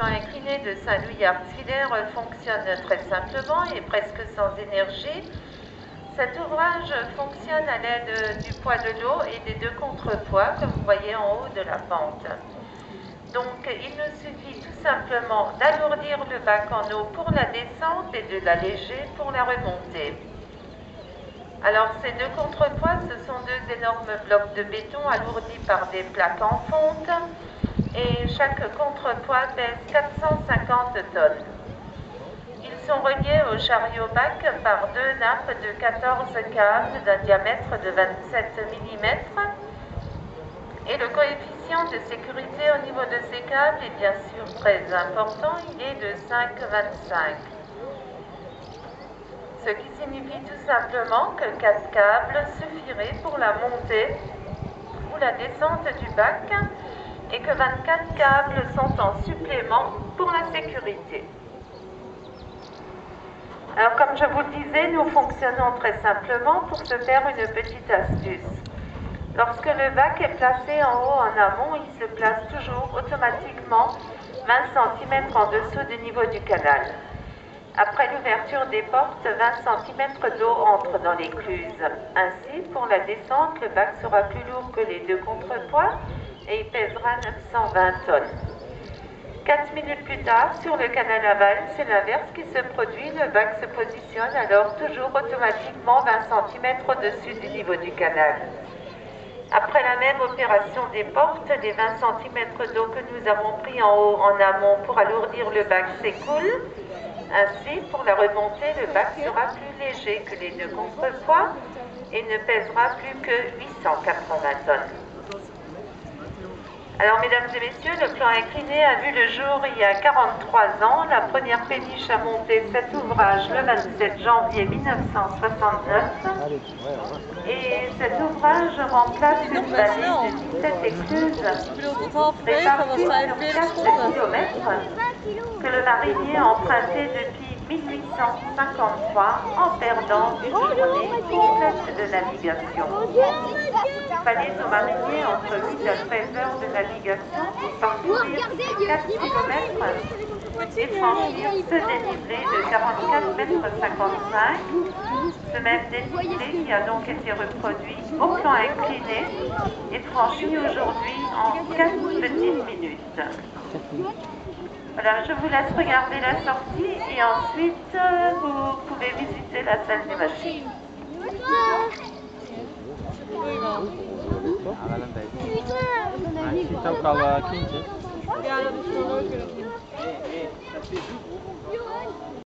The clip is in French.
plan incliné de Saint-Louis-Artillerie fonctionne très simplement et presque sans énergie. Cet ouvrage fonctionne à l'aide du poids de l'eau et des deux contrepoids que vous voyez en haut de la pente. Donc il nous suffit tout simplement d'alourdir le bac en eau pour la descente et de l'alléger pour la remontée. Alors ces deux contrepoids, ce sont deux énormes blocs de béton alourdis par des plaques en fonte et chaque contrepoids pèse 450 tonnes. Ils sont reliés au chariot bac par deux nappes de 14 câbles d'un diamètre de 27 mm et le coefficient de sécurité au niveau de ces câbles est bien sûr très important, il est de 5,25. Ce qui signifie tout simplement que 4 câbles suffiraient pour la montée ou la descente du bac et que 24 câbles sont en supplément pour la sécurité. Alors comme je vous le disais, nous fonctionnons très simplement pour se faire une petite astuce. Lorsque le bac est placé en haut en amont, il se place toujours automatiquement 20 cm en dessous du niveau du canal. Après l'ouverture des portes, 20 cm d'eau entre dans l'écluse. Ainsi, pour la descente, le bac sera plus lourd que les deux contrepoids et il pèsera 920 tonnes. 4 minutes plus tard, sur le canal aval, c'est l'inverse qui se produit. Le bac se positionne alors toujours automatiquement 20 cm au-dessus du niveau du canal. Après la même opération des portes, les 20 cm d'eau que nous avons pris en haut en amont pour alourdir le bac s'écoulent. Ainsi, pour la remontée, le bac sera plus léger que les deux contrepoids et ne pèsera plus que 880 tonnes. Alors, mesdames et messieurs, le plan incliné a vu le jour il y a 43 ans. La première péniche a monté cet ouvrage le 27 janvier 1969. Et cet ouvrage remplace une vallée de 17 écluses réparties sur 4 km que le marinier a emprunté depuis 1853 en perdant une journée complète de navigation. Il fallait aux mariniers entre 8 à 13 heures de navigation pour parcourir 4 km et franchir ce dénivelé de 44,55 m. Ce même dénivelé qui a donc été reproduit au plan incliné est franchi aujourd'hui en 4 petites minutes. Voilà, je vous laisse regarder la sortie et ensuite vous pouvez visiter la salle des machines. Então, qual a quinta?